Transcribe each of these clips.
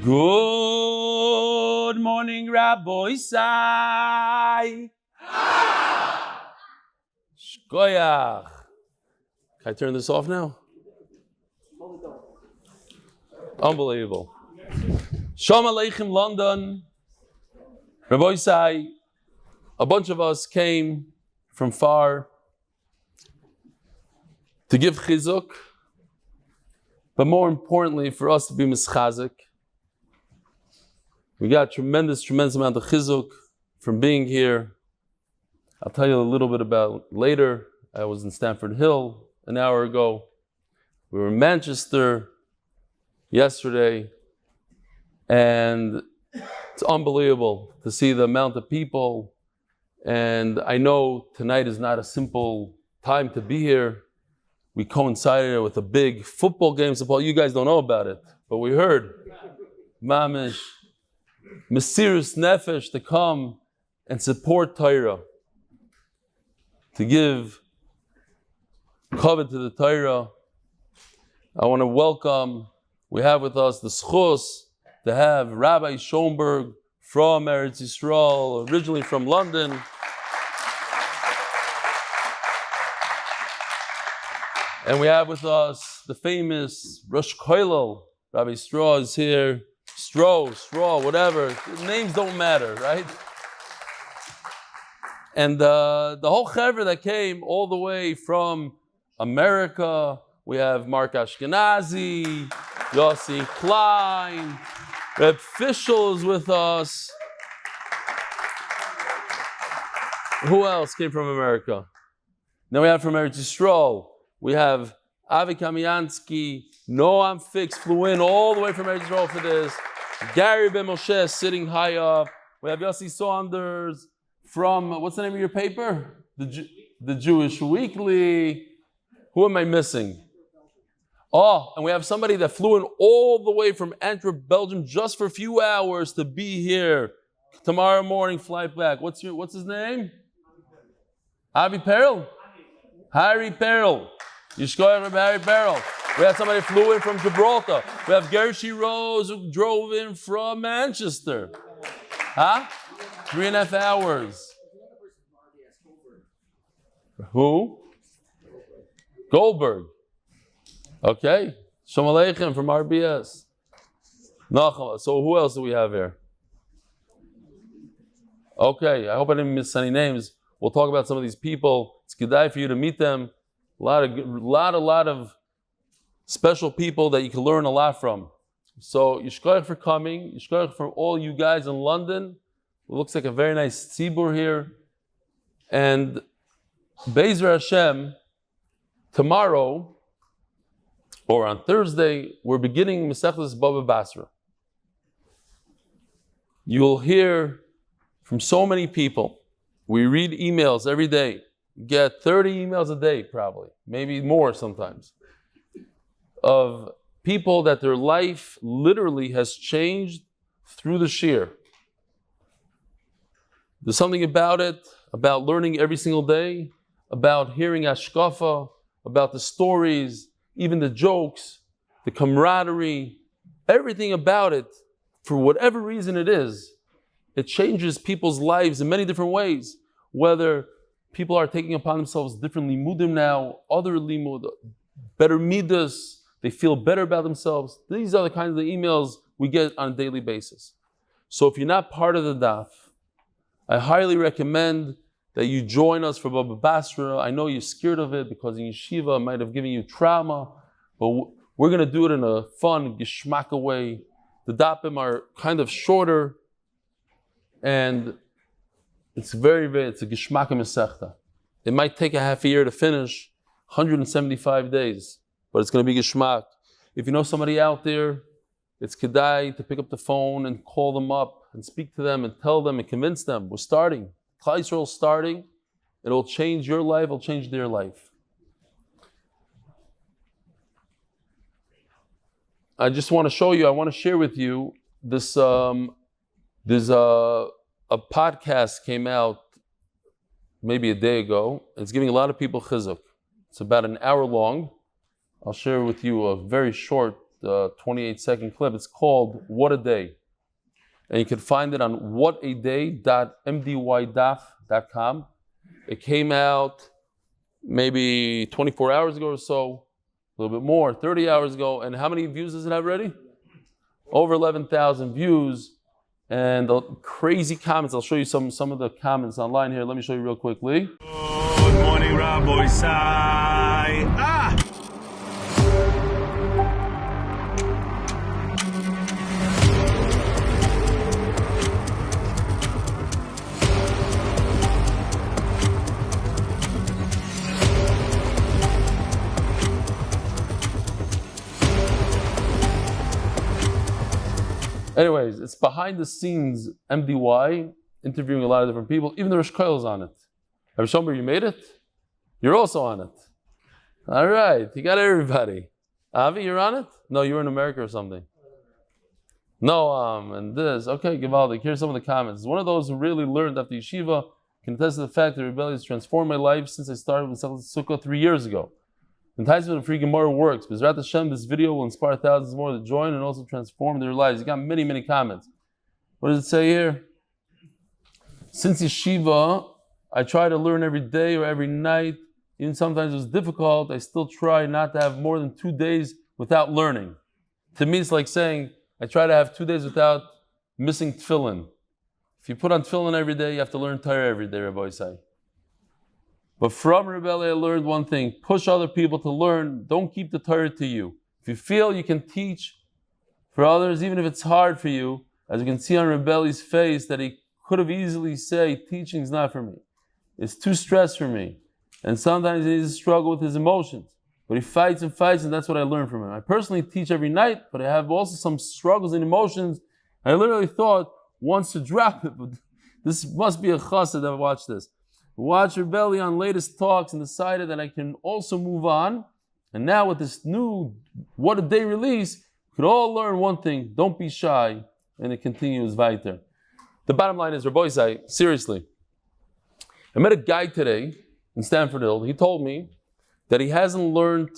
Good morning, Rabbi Sai. Shkoyach. Can I turn this off now? Unbelievable. Shalom Aleichem, London. Rabbi Sai, a bunch of us came from far to give chizuk, but more importantly, for us to be mischazik. We got tremendous amount of chizuk from being here. I'll tell you a little bit about later. I was in Stamford Hill an hour ago. We were in Manchester yesterday, and it's unbelievable to see the amount of people. And I know tonight is not a simple time to be here. We coincided with a big football game. So you guys don't know about it, but we heard mamish, mesirus nefesh to come and support Torah, to give covet to the Torah. I want to welcome, we have with us the schus to have Rabbi Schoenberg from Eretz Yisrael, originally from London. And we have with us the famous Rosh Koilel, Rabbi Straw is here. Straw, whatever. Names don't matter, right? And the whole chevra that came all the way from America. We have Mark Ashkenazi, Yossi Klein, Reb Fischl is with us. Who else came from America? Then we have from Eretz Yisrael. We have Avi Kamiansky, Noam Fix flew in all the way from Eretz Yisrael for this. Gary Ben Moshe sitting high up. We have Yossi Saunders from, what's the name of your paper? The Jewish Weekly. Who am I missing? Oh, and we have somebody that flew in all the way from Antwerp, Belgium, just for a few hours to be here. Tomorrow morning, flight back. What's his name? Avi Peril? Harry Peril. Yishkoyach Harry Peril. We had somebody who flew in from Gibraltar. We have Gershi Rose who drove in from Manchester. Huh? 3.5 hours. Who? Goldberg. Okay. Shalom Aleichem from RBS. So who else do we have here? Okay, I hope I didn't miss any names. We'll talk about some of these people. It's kedai for you to meet them. A lot of special people that you can learn a lot from. So yishkoyach for coming. Yishkoyach for all you guys in London. It looks like a very nice tzibur here. And Be'ezer Hashem, tomorrow, or on Thursday, we're beginning Masechtas Bava Basra. You'll hear from so many people. We read emails every day. Get 30 emails a day, probably, maybe more sometimes, of people that their life literally has changed through the shir. There's something about it, about learning every single day, about hearing hashkafa, about the stories, even the jokes, the camaraderie, everything about it, for whatever reason it is, it changes people's lives in many different ways. Whether people are taking upon themselves different limudim now, other limud, better midas, they feel better about themselves. These are the kinds of emails we get on a daily basis. So if you're not part of the daf, I highly recommend that you join us for Bava Basra. I know you're scared of it because in yeshiva it might have given you trauma, but we're going to do it in a fun, geshmaka way. The dapim are kind of shorter, and it's a geshmaka mesechta. It might take a half a year to finish, 175 days, but it's going to be geshmak. If you know somebody out there, it's kedai to pick up the phone and call them up and speak to them and tell them and convince them. We're starting. Klal Yisrael is starting. It'll change your life. It'll change their life. I just want to show you. I want to share with you this. There's a podcast came out maybe a day ago. It's giving a lot of people chizuk. It's about an hour long. I'll share with you a very short 28-second clip. It's called What a Day. And you can find it on whataday.mdydaf.com. It came out maybe 24 hours ago or so, a little bit more, 30 hours ago. And how many views does it have already? Over 11,000 views. And the crazy comments. I'll show you some of the comments online here. Let me show you real quickly. Good morning, Rabbi Sai. Anyways, it's behind the scenes MDY, interviewing a lot of different people. Even the Rosh Koil is on it. Rabbi Shomer, you made it? You're also on it. All right, you got everybody. Avi, you're on it? No, you were in America or something. No, and this. Okay, Givaldik, here's some of the comments. One of those who really learned after yeshiva can attest to the fact that rebellion has transformed my life since I started with Sukkah 3 years ago. The enticement of free Gemara works. B'ezrat Hashem, this video will inspire thousands more to join and also transform their lives. You got many, many comments. What does it say here? Since yeshiva, I try to learn every day or every night. Even sometimes it was difficult. I still try not to have more than 2 days without learning. To me, it's like saying, I try to have 2 days without missing tefillin. If you put on tefillin every day, you have to learn torah every day, Rabbi Say. But from rebellion, I learned one thing. Push other people to learn. Don't keep the torah to you. If you feel you can teach for others, even if it's hard for you, as you can see on Rebelli's face, that he could have easily said, teaching is not for me. It's too stressed for me. And sometimes he needs to struggle with his emotions. But he fights, and that's what I learned from him. I personally teach every night, but I have also some struggles and emotions. I literally thought once to drop it, but this must be a chassid that watched this. Watch Rebelli on latest talks and decided that I can also move on. And now with this new What a Day release, we could all learn one thing. Don't be shy. And it continues weiter. The bottom line is, Rabbi Say, seriously, I met a guy today in Stanford Hill. He told me that he hasn't learned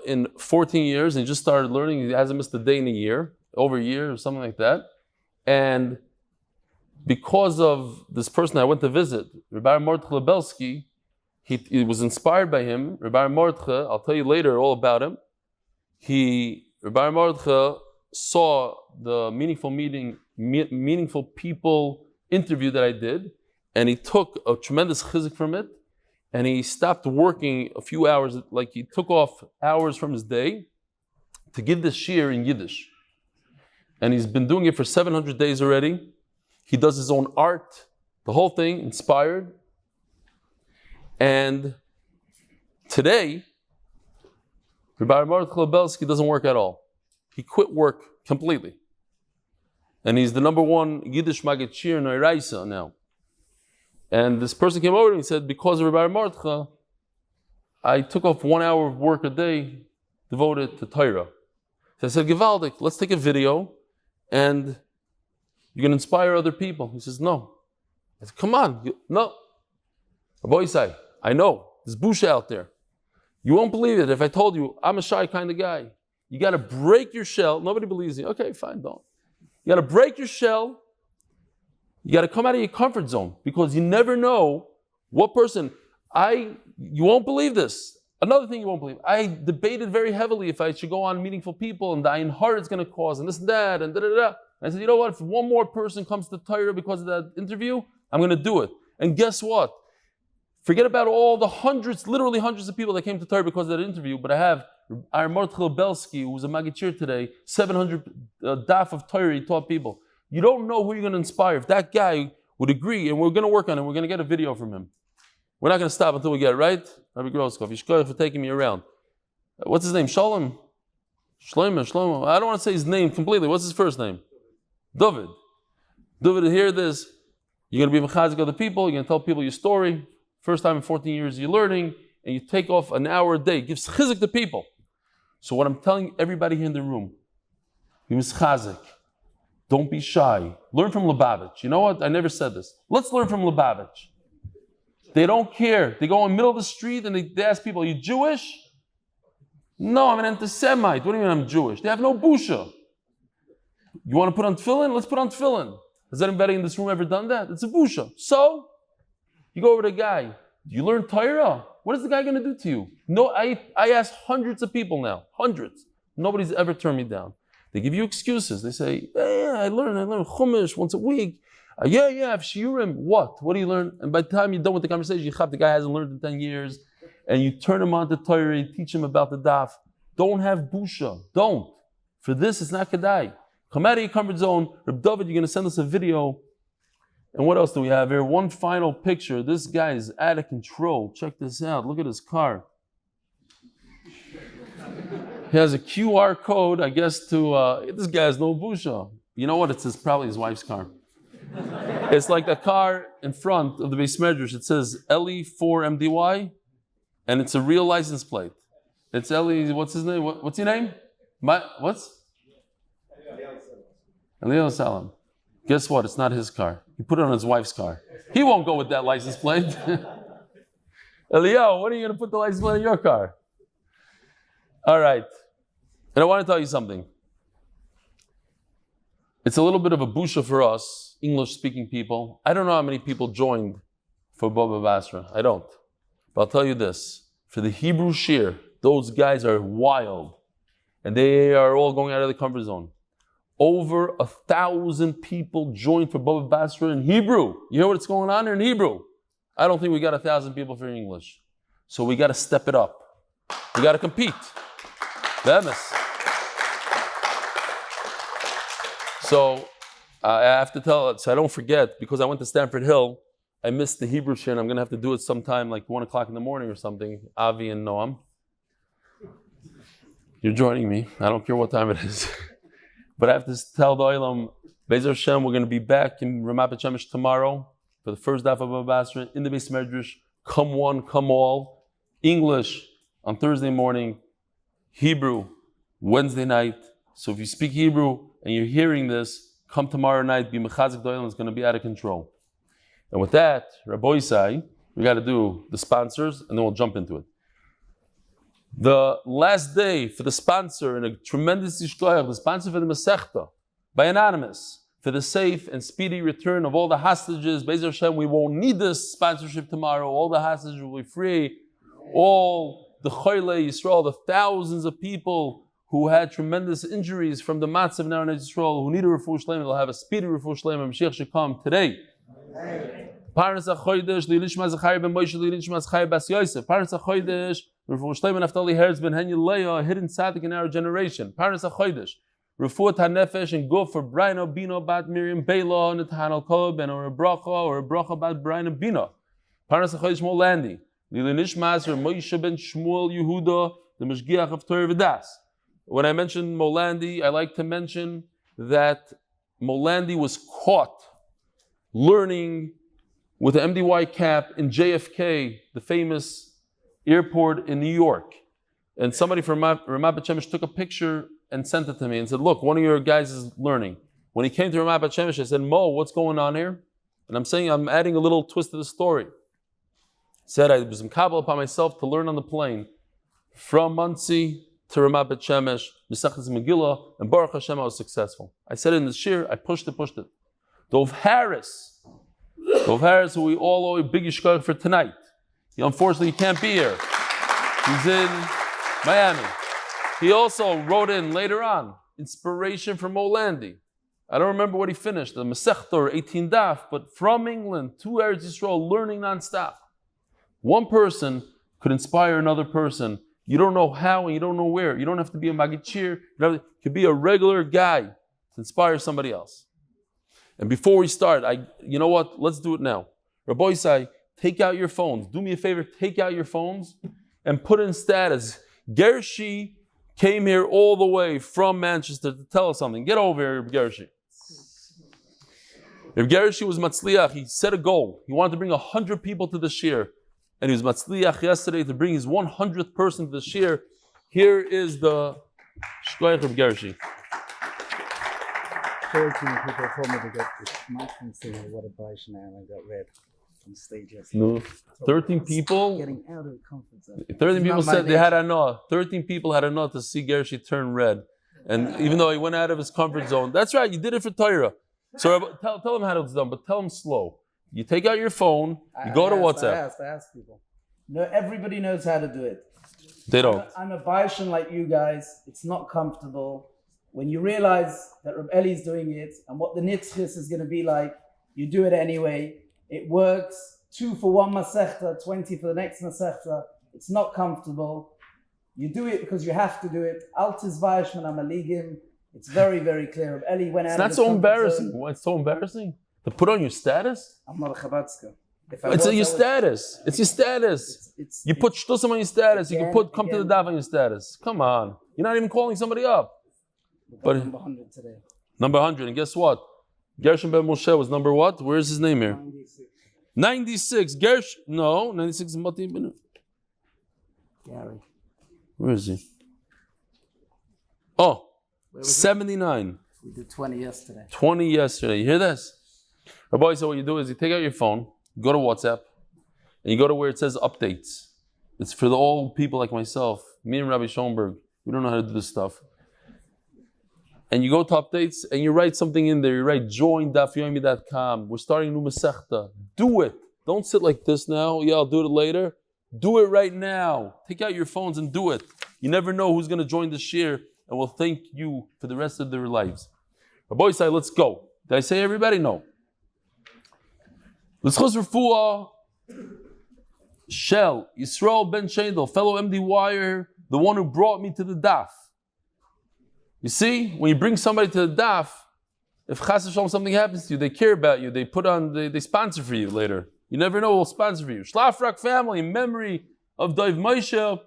in 14 years and he just started learning. He hasn't missed a day in a year, over a year or something like that. And because of this person I went to visit, Rabbi Mordechai Lebelsky, he was inspired by him. Rabbi Mordechai, I'll tell you later all about him. Rabbi Mordechai saw the meaningful people interview that I did, and he took a tremendous chizuk from it, and he stopped working a few hours, like he took off hours from his day to give this shiur in Yiddish. And he's been doing it for 700 days already. He does his own art, the whole thing, inspired. And today, Rabbi Mordechai Lebelsky doesn't work at all. He quit work completely. And he's the #1 Yiddish Maggid Shir in Eiraisa now. And this person came over to me and said, because of Rabbi Mordechai, I took off 1 hour of work a day devoted to torah. So I said, Givaldik, let's take a video and you can inspire other people. He says, no. I said, come on. No. Rabbi Say, I know. There's busha out there. You won't believe it if I told you I'm a shy kind of guy. You got to break your shell. Nobody believes me. Okay, fine, don't. You got to break your shell. You got to come out of your comfort zone because you never know what person. You won't believe this. Another thing you won't believe. I debated very heavily if I should go on meaningful people and the ayin hara it's going to cause and this and that and da-da-da. I said, you know what? If one more person comes to Torah because of that interview, I'm going to do it. And guess what? Forget about all the literally hundreds of people that came to Torah because of that interview, but I have R Mordechai Lebelsky, who was a Maggid Shir today, 700 daf of Torah he taught people. You don't know who you're going to inspire. If that guy would agree, and we're going to work on it, we're going to get a video from him. We're not going to stop until we get it, right? Rabbi Groskov, Yishkoyach for taking me around. What's his name? Shalom? Shlomo. I don't want to say his name completely. What's his first name? David, hear this. You're going to be mechazik other people. You're going to tell people your story. First time in 14 years you're learning, and you take off an hour a day. Give chizik to people. So what I'm telling everybody here in the room, be mechazik. Don't be shy. Learn from Lubavitch. You know what? I never said this. Let's learn from Lubavitch. They don't care. They go in the middle of the street and they ask people, are you Jewish? No, I'm an anti-Semite. What do you mean I'm Jewish? They have no busha. You want to put on tefillin? Let's put on tefillin. Has anybody in this room ever done that? It's a busha. So, you go over to the guy. Do you learn Torah? What is the guy going to do to you? No, I ask hundreds of people now. Hundreds. Nobody's ever turned me down. They give you excuses. They say, yeah, I learn Chumash once a week. I have shiurim. What? What do you learn? And by the time you're done with the conversation, the guy hasn't learned in 10 years. And you turn him on to Torah, you teach him about the daf. Don't have busha. Don't. For this, it's not kedai. Come out of your comfort zone. Reb David, you're going to send us a video. And what else do we have here? One final picture. This guy is out of control. Check this out. Look at his car. He has a QR code, I guess, to... this guy has no busha. You know what? It's probably his wife's car. It's like the car in front of the Beis Medrash. It says Eli 4MDY. And it's a real license plate. It's Eli, what's his name? What's your name? What's? Eli Salam. Guess what? It's not his car. He put it on his wife's car. He won't go with that license plate. Eliyahu, when are you going to put the license plate in your car? All right. And I want to tell you something. It's a little bit of a busha for us, English-speaking people. I don't know how many people joined for Bava Basra. I don't. But I'll tell you this, for the Hebrew shir, those guys are wild. And they are all going out of the comfort zone. Over 1,000 people joined for Bava Basra in Hebrew. You hear what's going on there in Hebrew? I don't think we got 1,000 people for English. So we got to step it up. We got to compete. Bemis. So I have to tell it, so I don't forget, because I went to Stanford Hill, I missed the Hebrew shir, and I'm going to have to do it sometime like 1 o'clock in the morning or something. Avi and Noam. You're joining me. I don't care what time it is. But I have to tell the Olam, Be'ezer Hashem, we're going to be back in Ramat Beit Shemesh tomorrow for the first daf of Bava Basra in the Beis Medrash. Come one, come all. English on Thursday morning. Hebrew Wednesday night. So if you speak Hebrew and you're hearing this, come tomorrow night. Be mechazik the Olam. It's going to be out of control. And with that, Rabbi Isai, we got to do the sponsors, and then we'll jump into it. The last day for the sponsor, and a tremendous yishkoyach, the sponsor for the Masechta, by Anonymous, for the safe and speedy return of all the hostages. Be'ezer Hashem, we won't need this sponsorship tomorrow. All the hostages will be free. All the Choyle Yisrael, the thousands of people who had tremendous injuries from the Matzav now in Yisrael, who need a Refuat Shlema, they'll have a speedy Refuat Shlema. Mashiach should come today. Parnas HaChodesh, Lilishma Zechariah ben Moshe, Lilishma Zechariah bas Yosef. Parnas HaChodesh, Refuat Shlema Neftali Herz ben Leah, a hidden tzadik in our generation. Parnas HaChodesh, Refuat hanefesh and go for Breina, Bina, bat Miriam, Baila, Netanel, Kalev, or a Bracha bat Breina, Bina. Parnas HaChodesh, Moe Landy, Lilishma Zechariah Moshe ben Shmuel Yehuda, the Mashgiach of Torah V'das. When I mentioned Moe Landy, I like to mention that Moe Landy was caught learning with an MDY cap in JFK, the famous airport in New York. And somebody from Ramat Beit Shemesh took a picture and sent it to me and said, look, one of your guys is learning. When he came to Ramat Beit Shemesh, I said, Mo, what's going on here? And I'm adding a little twist to the story. He said, I was mekabel upon myself to learn on the plane from Monsey to Ramat Beit Shemesh, Mesechus Megillah, and Baruch Hashem, I was successful. I said in the shir, I pushed it. Dov Harris, who we all owe a big yishkoyach for tonight. Unfortunately, he can't be here. He's in Miami. He also wrote in later on, inspiration from Moe Landy. I don't remember what he finished, the Masechta or 18 daf, but from England to Eretz Yisrael, learning nonstop. One person could inspire another person. You don't know how and you don't know where. You don't have to be a magichir. You could be a regular guy to inspire somebody else. And before we start, you know what? Let's do it now. Rabbi Isai, take out your phones. Do me a favor, take out your phones and put in status. Gershi came here all the way from Manchester to tell us something. Get over here, Gershi. If Gershi was matzliach, he set a goal. He wanted to bring 100 people to the shir. And he was matzliach yesterday to bring his 100th person to the shir. Here is the shkoyach of Gershi. 13 people told me to get this mic and see what a Breina and I got red. on stage yesterday. No. 13 people. Getting out of the comfort zone. 13 people said they had haniyah. 13 people had haniyah to see Gershi turn red. And even though he went out of his comfort zone, that's right, you did it for torah. So tell him how it's done, but tell him slow. You take out your phone, you go to WhatsApp. I asked people. No, everybody knows how to do it. They don't. I'm a Baishan like you guys. It's not comfortable. When you realize that Reb Eli's doing it and what the nitzchis is going to be like, you do it anyway. It works. 2 for one masechta, 20 for the next masechta. It's not comfortable. You do it because you have to do it. Altis Vayishman Amaligim. It's very, very clear. Reb Eli went out. It's not so embarrassing. Why it's so embarrassing? To put on your status? I'm not a Chabadska. It's your status. It's your status. You put shtusim on your status. You can put come to the daf on your status. Come on. You're not even calling somebody up. But number 100 today. Number 100. And guess what? Gershon ben Moshe was number what? Where's his name here? 96. No, 96 is Mati ben. Gary. Where is he? Oh, 79. We did 20 yesterday. 20 yesterday. You hear this? Rabbi, so what you do is you take out your phone, go to WhatsApp, and you go to where it says updates. It's for the old people like myself, me and Rabbi Schoenberg. We don't know how to do this stuff. And you go to updates and you write something in there. You write join dafyomi.com. We're starting a new masechta. Do it. Don't sit like this now. Yeah, I'll do it later. Do it right now. Take out your phones and do it. You never know who's going to join this year and will thank you for the rest of their lives. Rabbi say, let's go. Did I say everybody? No. Let's go Refuat. Shel Yisrael ben Shendel, fellow MD Wire, the one who brought me to the daf. You see, when you bring somebody to the daf, if chas v'shalom something happens to you, they care about you. They put on, they sponsor for you later. You never know who will sponsor for you. Szlafrok Family, in memory of Dov Moshe,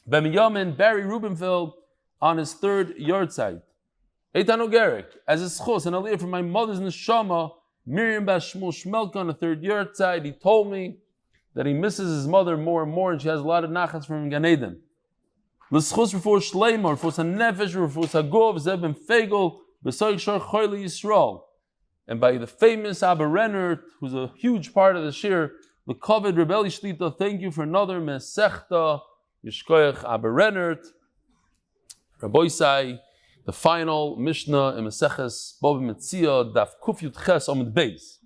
ben Miriam, Barry Rubenfeld, on his 3rd yard site. Etan Ogorek, as a schos, and aliyah from my mother's neshama, Miriam bas Shmuel Shmelka on the 3rd yard side. He told me that he misses his mother more and more, and she has a lot of nachas from Gan Eden. L'schus Refuat Shlema, Refuat hanefesh, Refuat hagov, Zeb Fegel, B'soich Shor Choyli Yisrael. And by the famous Abba Renner, who's a huge part of the shir, the Kovid Rebelli Shlita, thank you for another Mesechta, Yishkoyach Abba Renner. Rabbi Sai, the final Mishnah in Meseches Bava Metzia, Daf Kufyut Ches Amud Beis.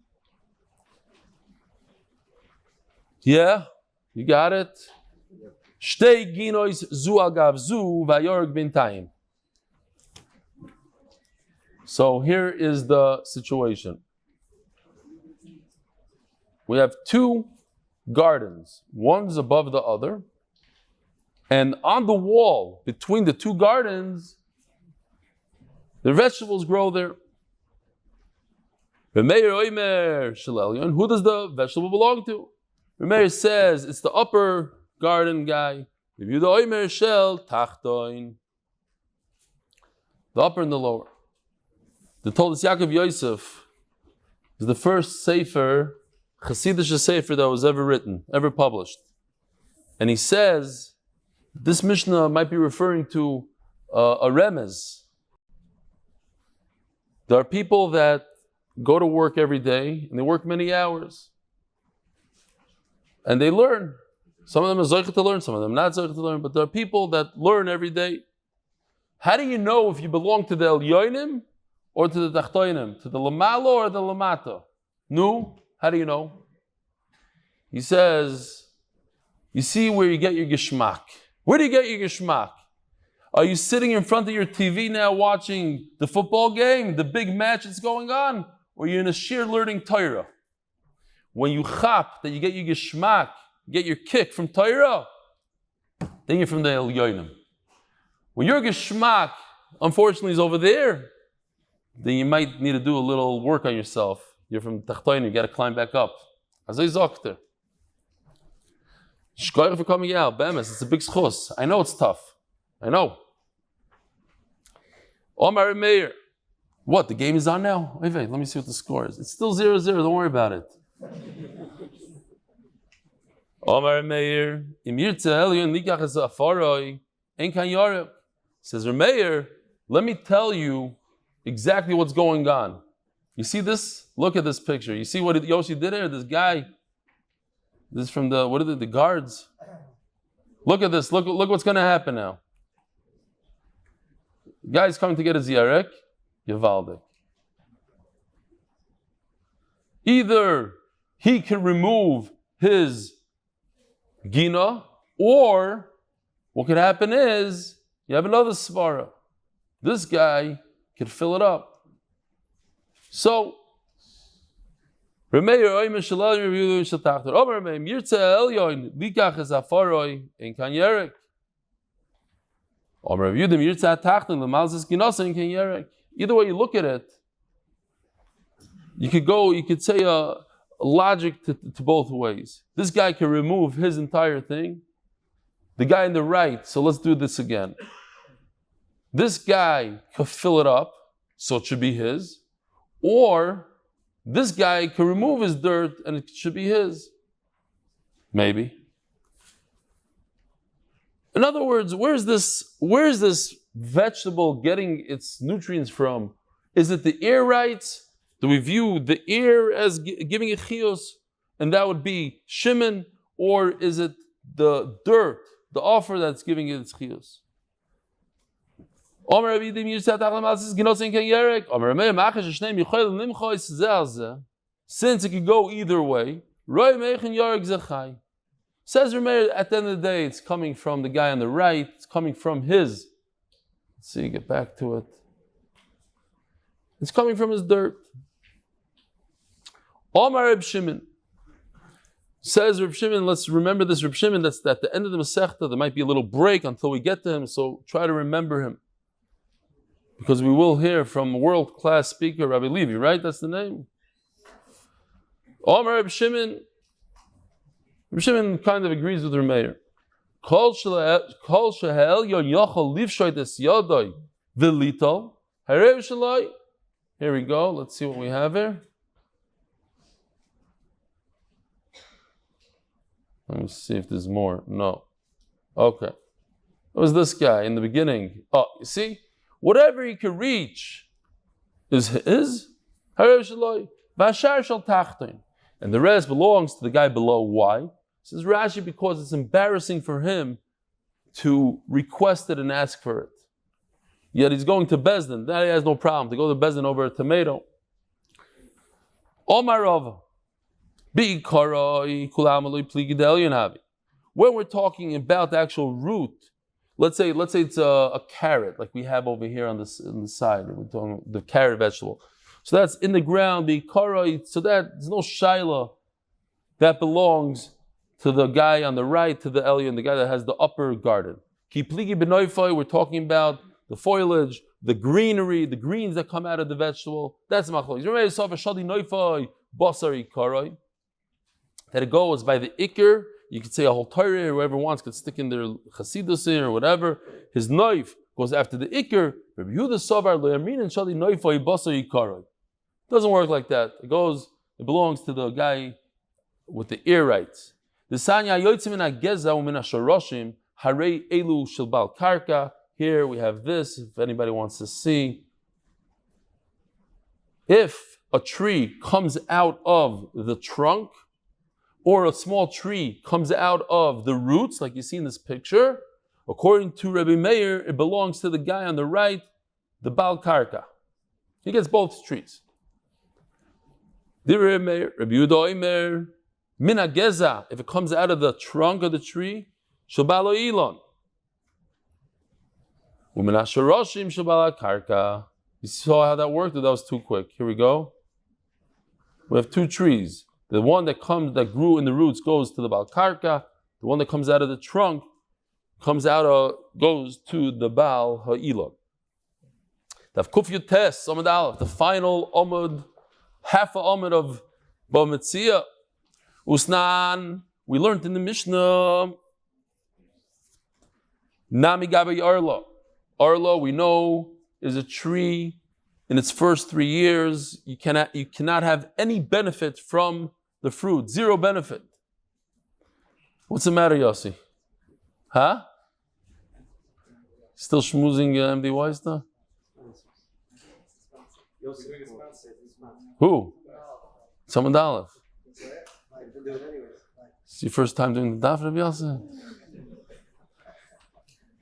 Yeah, you got it. Shtei ginois zu agav zu vayorg bintayim. So here is the situation. We have 2 gardens. One's above the other. And on the wall between the 2 gardens, the vegetables grow there. Who does the vegetable belong to? Meir says it's the upper garden guy. The upper and the lower. The Toldos Yaakov Yosef is the first sefer, Chassidish sefer that was ever written, ever published. And he says this Mishnah might be referring to a remez. There are people that go to work every day and they work many hours. And they learn. Some of them are zocheh to learn, some of them not zocheh to learn, but there are people that learn every day. How do you know if you belong to the Elyonim or to the Tachtoinim, to the Lamalo or the Lamata? No, how do you know? He says, you see where you get your geshmak. Where do you get your geshmak? Are you sitting in front of your TV now watching the football game, the big match that's going on? Or you're in a sheer learning torah? When you chap, that you get your geshmak, get your kick from torah, then you're from the Elyonim. When your geshmak, unfortunately, is over there, then you might need to do a little work on yourself. You're from Tachtoin, you got to climb back up. Azay Zokter. Shkoyach for coming out. Bemes, it's a big schos. I know it's tough. I know. Omar Meir. What, the game is on now? Wait, let me see what the score is. It's still 0-0, don't worry about it. Omar Meir. Imirtza Elyon Nikach es Afaroi. En kan Yareb. Says Meir, let me tell you exactly what's going on. You see this? Look at this picture. You see what Yoshi did here? This guy This is from the, what are the guards? Look at this. Look what's going to happen now. Guy's coming to get his yarek, Yavaldik. Either he can remove his gina, or what could happen is you have another svara. This guy could fill it up. So, either way you look at it, you could say a logic to both ways. This guy can remove his entire thing. The guy on the right, so let's do this again. This guy could fill it up, so it should be his. Or this guy can remove his dirt and it should be his. Maybe. In other words, where's this vegetable getting its nutrients from? Is it the air rights? Do we view the air as giving it chiyos, and that would be Shimon, or is it the dirt, the offer that's giving it its chiyos? Since it could go either way, says Rameir, at the end of the day, it's coming from the guy on the right, it's coming from his. Let's see, get back to it. It's coming from his dirt. Omar Reb Shimon says, Reb Shimon, let's remember this Reb Shimon, that's at the end of the Masechta. There might be a little break until we get to him, so try to remember him. Because we will hear from a world-class speaker, Rabbi Levi, right? That's the name. Omar Reb Shimon kind of agrees with Rameir. Kol shehel yon yochel livshoy des yodoi v'lito harev shaloi. Here we go. Let's see what we have here. Let me see if there's more. No. Okay. It was this guy in the beginning. Oh, you see? Whatever he could reach is his. Harev shaloi. V'ashar shal tachton. And the rest belongs to the guy below. Why? Says Rashi, because it's embarrassing for him to request it and ask for it. Yet he's going to Beis Din. That he has no problem to go to Beis Din over a tomato. Omar Rava. When we're talking about the actual root, let's say it's a carrot, like we have over here on the side. We're talking the carrot vegetable. So that's in the ground, so that there's no shaila that belongs to the guy on the right, to the Elyon, the guy that has the upper garden. We're talking about the foliage, the greenery, the greens that come out of the vegetable. That's machlois. That it goes by the ikr. You could say a whole torah, whoever wants could stick in their chasidus or whatever. His knife goes after the ikr. Rabbi Yehuda savar lo yamin and shali noifoi basar yikaroi. Doesn't work like that. It belongs to the guy with the ear rights. The sanya yotzim min hageza u'min hashoroshim harei elu shel bal karka. Here we have this, if anybody wants to see. If a tree comes out of the trunk, or a small tree comes out of the roots, like you see in this picture, according to Rabbi Meir, it belongs to the guy on the right, the bal karka. He gets both trees. Rabbi Yehuda Omer, min hageza, if it comes out of the trunk of the tree, shabalo ilon. U'min hashoroshim shabala karka. You saw how that worked? Or that was too quick? Here we go. We have two trees. The one that grew in the roots goes to the bal karka. The one that comes out of the trunk goes to the bal ha'ilon. Daf Yutes, Amud Aleph, the final Amud, half a Amud of Bava Metzia. Usnan, we learned in the Mishnah, Nami Gabi Arla. Arla, we know, is a tree. In its first 3 years, you cannot have any benefit from the fruit. Zero benefit. What's the matter, Yossi? Huh? Still schmoozing MDY stuff? Who? Amud Aleph. It's your first time doing the daf, Rabbi Yossi?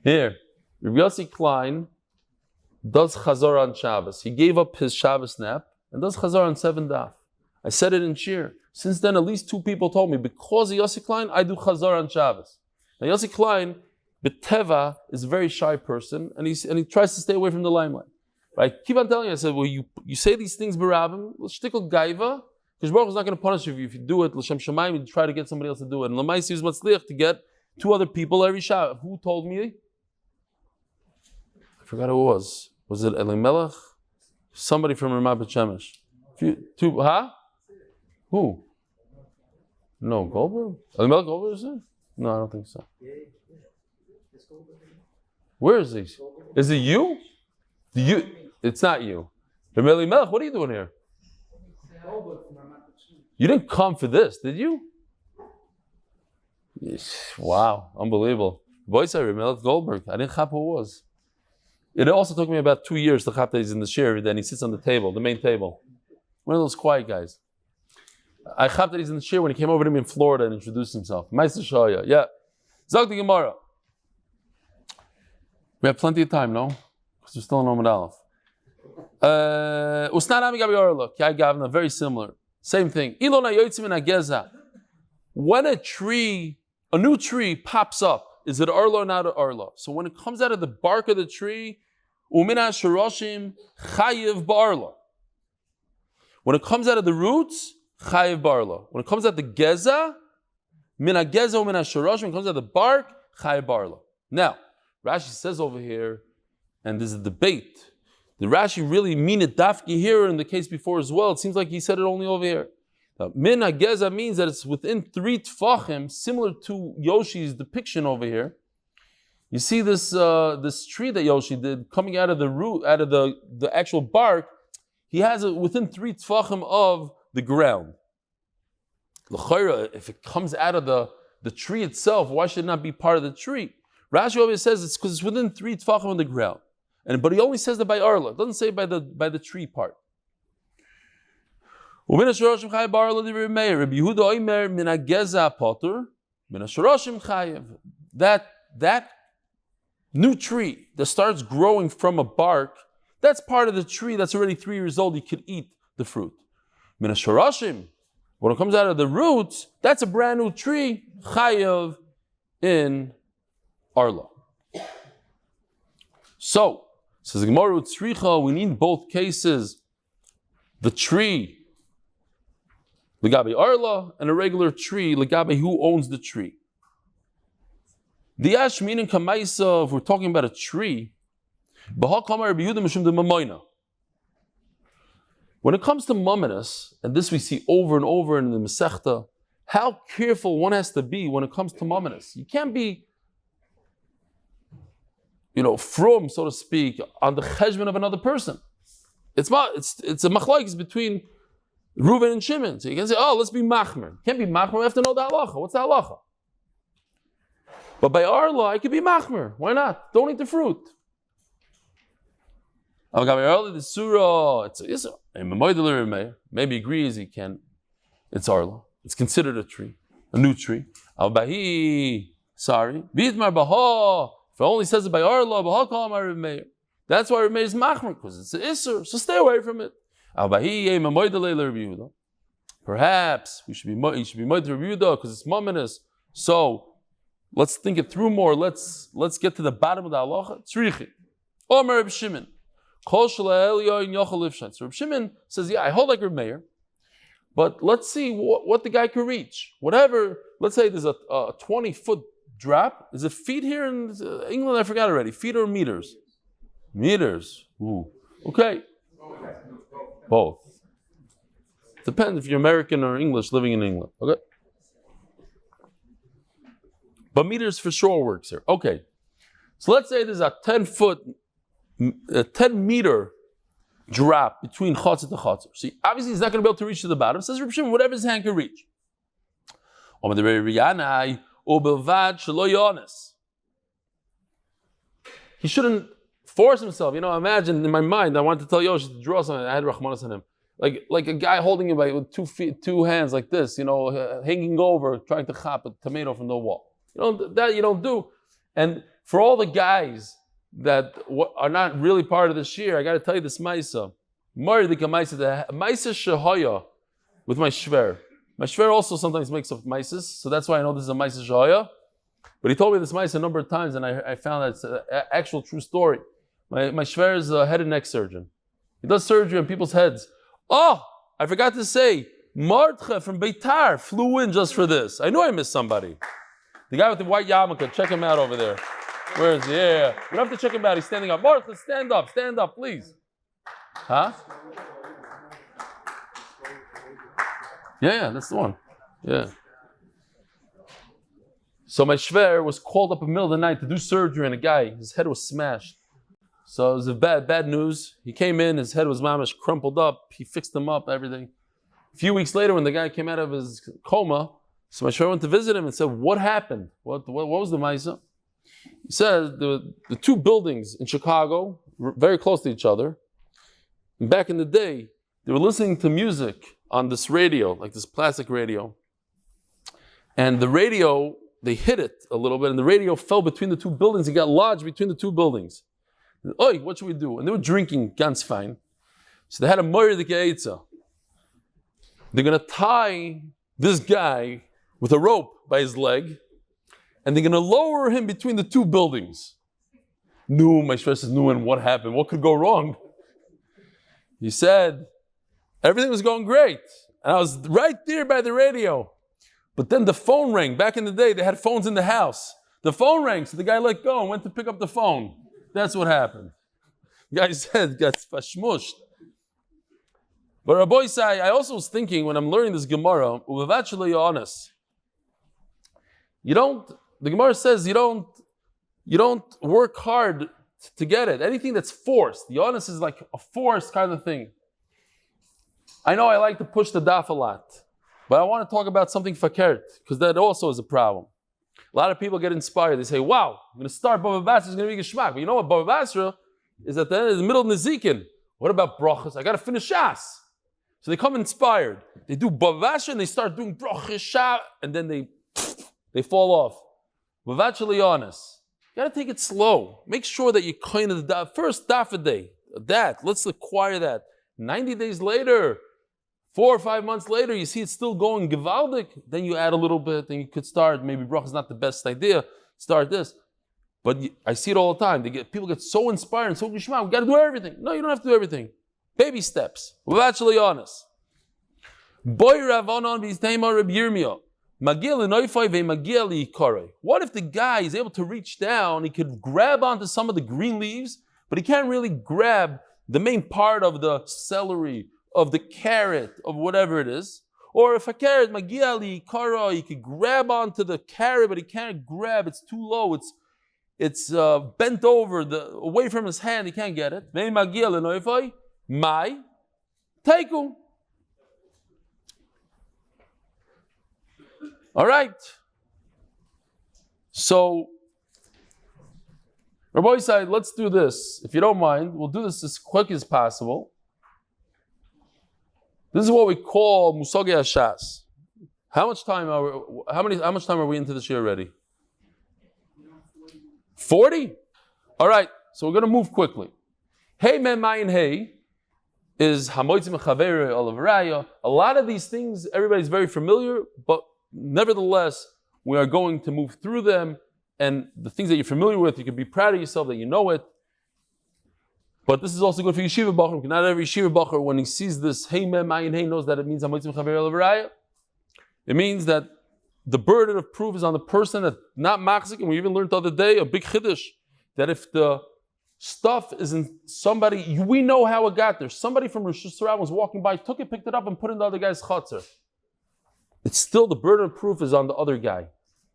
Here, Rabbi Yossi Klein does chazor on Shabbos. He gave up his Shabbos nap and does chazor on 7 daf. I said it in shir. Since then, at least 2 people told me, because of Yossi Klein, I do chazor on Shabbos. Now, Yossi Klein, B'teva, is a very shy person, and he tries to stay away from the limelight. But I keep on telling you, I said, well, you say these things, Barabim, shtickle gaiva, because Baruch is not going to punish you if you do it, l'shem shamayim, you try to get somebody else to do it. And l'maisi is matzliach to get 2 other people every Shabbos. Who told me? I forgot who it was. Was it Elimelech? Somebody from Ramat Bet Shemesh. 2, huh? Who? No, Goldberg? Elimelech Goldberg is it? No, I don't think so. Where is he? Is it you? It's not you. Elimelech, what are you doing here? You didn't come for this, did you? Wow, unbelievable. Voice I Elimelech Goldberg. I didn't chap who it was. It also took me about 2 years to chap that he's in the shir, then he sits on the table, the main table. One of those quiet guys. I chapped that he's in the shir when he came over to me in Florida and introduced himself. Meister Shaya, yeah. Zog the Gemara. We have plenty of time, no? Because we're still in Amud Aleph. Very similar. Same thing. When a new tree pops up, is it arla or not arla? So when it comes out of the bark of the tree, umina shoroshim chayiv barla. When it comes out of the roots, chayiv barla. When it comes out the geza, mina geza umina shoroshim. When it comes out of the bark, chayiv barla. Now, Rashi says over here, and there's a debate. Did Rashi really mean it dafki here in the case before as well? It seems like he said it only over here. Min hageza means that it's within 3 tfachim, similar to Yoshi's depiction over here. You see this tree that Yoshi did coming out of the root, out of the actual bark. He has it within 3 tfachim of the ground. L'chayra, if it comes out of the tree itself, why should it not be part of the tree? Rashi always says it's because it's within 3 tfachim on the ground. But he only says that by arla. It doesn't say by the tree part. Rabbi Yehuda oimer min hageza potur, min hashoroshim chayev. That new tree that starts growing from a bark, that's part of the tree that's already 3 years old. You could eat the fruit. Min hashoroshim, when it comes out of the roots, that's a brand new tree, chayev in arla. So, says the Gemara Tzricha, we need both cases. The tree, Legabe Arla, and a regular tree, Legabe who owns the tree. The Ashmin and Kamaisa, if we're talking about a tree, when it comes to mumminess, and this we see over and over in the Masechta, how careful one has to be when it comes to mumminess. You can't be from, so to speak, on the cheshbon of another person. It's a machlokes between Reuven and Shimon. So you can say, let's be machmer. You can't be machmer, we have to know the halacha. What's the halacha? But by our law, I could be machmer. Why not? Don't eat the fruit. Maybe agrees he can. It's arla. It's considered a tree, a new tree. Sorry. If it only says it by Arla, that's why Rav Meir is machmer, because it's an isser, so stay away from it. Perhaps he should be moed to Rav Yehuda because it's mumminous. So let's think it through more. Let's get to the bottom of the halacha. Tzrichi. Omer Reb Shimon. So Reb Shimon says, I hold like Rav Meir, but let's see what the guy can reach. Whatever, let's say there's a 20-foot drop. Is it feet here in England? I forgot already. Feet or meters? Meters. Ooh. Okay. Both. Depends if you're American or English living in England. Okay. But meters for sure works here. Okay. So let's say there's a 10 meter drop between chatzah to chatzah. See, obviously he's not going to be able to reach to the bottom. Says Reb Shimon, whatever his hand can reach. He shouldn't force himself. Imagine in my mind, I wanted to tell Yoshi to draw something. I had Rachmanas on him. like a guy holding it with 2 feet, 2 hands like this, hanging over, trying to chop a tomato from the wall. That you don't do. And for all the guys that are not really part of the shir, I got to tell you this ma'isa. Ma'isa shehaya with my shver. My shver also sometimes makes up ma'isas, so that's why I know this is a ma'isa shehaya. But he told me this ma'isa a number of times, and I found that it's an actual true story. My shver is a head and neck surgeon. He does surgery on people's heads. Oh, I forgot to say, Martche from Beitar flew in just for this. I knew I missed somebody. The guy with the white yarmulke, check him out over there. Where is he? Yeah. You don't have to check him out. He's standing up. Martche, stand up, please. Huh? Yeah, that's the one. Yeah. So my shver was called up in the middle of the night to do surgery on a guy. His head was smashed. So it was a bad news. He came in, his head was mamish crumpled up. He fixed him up, everything. A few weeks later, when the guy came out of his coma, so my shver went to visit him and said, what happened? What was the ma'isa? He said the 2 buildings in Chicago, very close to each other. And back in the day, they were listening to music on this radio, like this plastic radio. And the radio, they hit it a little bit, and the radio fell between the 2 buildings. It got lodged between the 2 buildings. Oi, what should we do? And they were drinking ganz fine. So they had a moyer the geitza. They're going to tie this guy with a rope by his leg, and they're going to lower him between the 2 buildings. No, my shver says, no, and what happened? What could go wrong? He said, everything was going great. And I was right there by the radio. But then the phone rang. Back in the day, they had phones in the house. The phone rang, so the guy let go and went to pick up the phone. That's what happened. The guy said, got fashmushed. But Rabbi Isai, I also was thinking when I'm learning this Gemara, actually honest. The Gemara says you don't work hard to get it. Anything that's forced. The honest is like a forced kind of thing. I know I like to push the daf a lot, but I want to talk about something fakert, because that also is a problem. A lot of people get inspired. They say, wow, I'm going to start Bava Basra, it's going to be Geshmak. But you know what? Bava Basra is at the end of the middle of Nezikin. What about brachas? I got to finish Shas. So they come inspired. They do Bava Basra and they start doing brachas, Shas, and then they fall off. But actually honest, you got to take it slow. Make sure that you kind of the first daf a day. Let's acquire that. 90 days later, 4 or 5 months later, you see it's still going gewaldig, then you add a little bit, and you could start, maybe bracha is not the best idea, start this. But I see it all the time. People get so inspired and so gishma, we got to do everything. No, you don't have to do everything. Baby steps. We're actually honest. What if the guy is able to reach down, he could grab onto some of the green leaves, but he can't really grab the main part of the celery, of the carrot, of whatever it is. Or if a carrot, magiali, kara, he could grab onto the carrot, but he can't grab, it's too low, it's bent over, away from his hand, he can't get it. My, taiku. All right. So, Rabbi said, let's do this. If you don't mind, we'll do this as quick as possible. This is what we call musagi hashas. How much time are we into this year already? 40? All right, so we're going to move quickly. Hey men mayin hey is hamoitzim chaveri olavraya. A lot of these things everybody's very familiar, but nevertheless we are going to move through them, and the things that you're familiar with, you can be proud of yourself that you know it. But this is also good for yeshiva bacher. Not every yeshiva bacher, when he sees this hey mem mayin hey, knows that it means hamoitzim chaveri olavraya. It means that the burden of proof is on the person that's not machzik, and we even learned the other day a big chiddush that if the stuff is in somebody, we know how it got there. Somebody from Rosh Hashanah was walking by, took it, picked it up, and put it in the other guy's chutzner. It's still the burden of proof is on the other guy.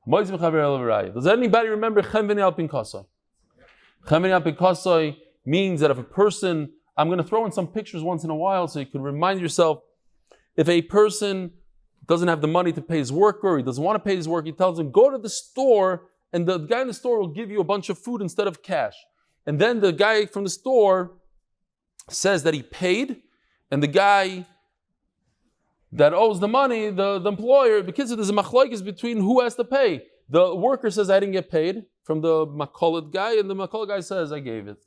Does anybody remember Chemveni al Pinkasai? Chemveni al Pinkasai means that if a person, I'm going to throw in some pictures once in a while so you can remind yourself, if a person doesn't have the money to pay his worker, he doesn't want to pay his worker, he tells him, go to the store, and the guy in the store will give you a bunch of food instead of cash. And then the guy from the store says that he paid, and the guy that owes the money, the employer, because there's a machlokes between who has to pay. The worker says, I didn't get paid from the makolet guy, and the makolet guy says, I gave it.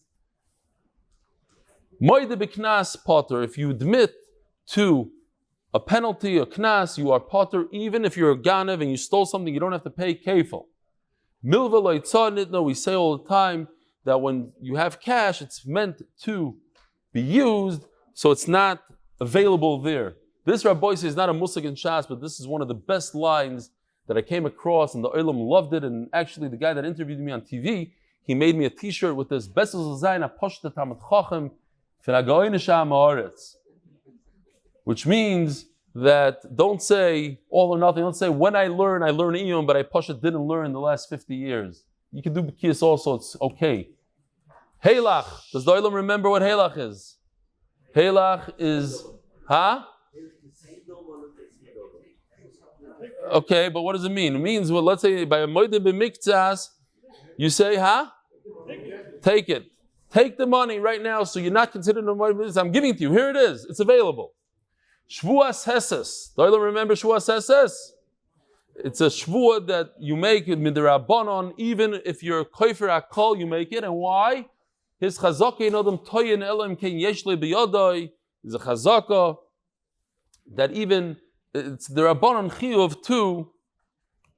Moide b'knas potter, if you admit to a penalty, a knas, you are potter, even if you're a ganev and you stole something, you don't have to pay kefil. Milva loitzanit, no, we say all the time that when you have cash, it's meant to be used, so it's not available there. This Rabbi says is not a musik in Shas, but this is one of the best lines that I came across, and the Olam loved it. And actually, the guy that interviewed me on TV, he made me a T-shirt with this Besel Zayin Aposhta Tamad Chachem F'Nagoyin Sham Haaretz, which means that don't say all or nothing. Don't say when I learn Iyum, but I Poshet didn't learn the last 50 years. You can do B'kiyas also. It's okay. Heilach. Does the Olam remember what Heilach is? Heilach is Okay, but what does it mean? It means, well, let's say by a moide b'miktzas, you say, Take it. Take the money right now, so you're not considered a moide b'miktzas. I'm giving it to you. Here it is. It's available. Shvuas Heses. Do you remember Shvuas Heses? It's a shvua that you make in midrabanon, even if you're a koifer akol, you make it. And why? His chazaka inodam toyin elam ken yeshle biyadai is a chazaka that even it's the rabbanon chiyuv to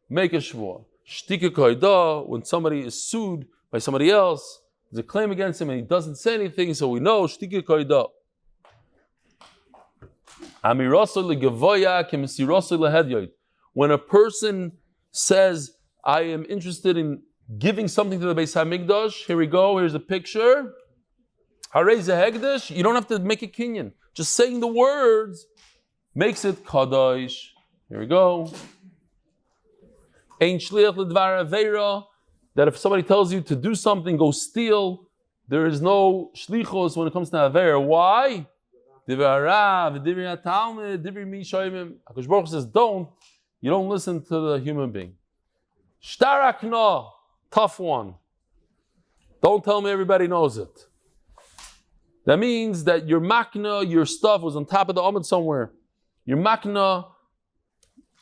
make a shvua. Shtika koida, when somebody is sued by somebody else, there's a claim against him and he doesn't say anything, so we know shtika koida. Amirasol legavoya kemisirasol lehedyot. When a person says, I am interested in giving something to the Beis HaMikdash, here we go, here's a picture. Harei Hegdash, you don't have to make a kinyan. Just saying the words makes it Kadosh. Here we go. Ein shliach ledvar aveira, that if somebody tells you to do something, go steal, there is no shlichos when it comes to aveira. Why? Divarav, divri hatalmid, divri mi shoymim. HaKadosh Baruch Hu says, don't. You don't listen to the human being. Shtarakna, tough one. Don't tell me everybody knows it. That means that your makna, your stuff was on top of the Amud somewhere. Your makna,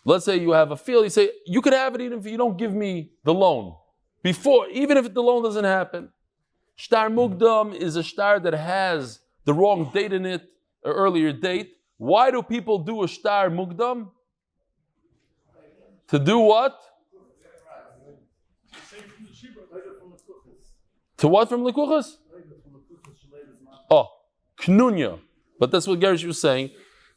let's say you have a field, you say, you could have it even if you don't give me the loan. Before, even if the loan doesn't happen. Shtar mugdam is a shtar that has the wrong date in it, or earlier date. Why do people do a shtar mugdam? To do what? To what from Lekuchas? Oh, Knunya. But that's what Gerish was saying.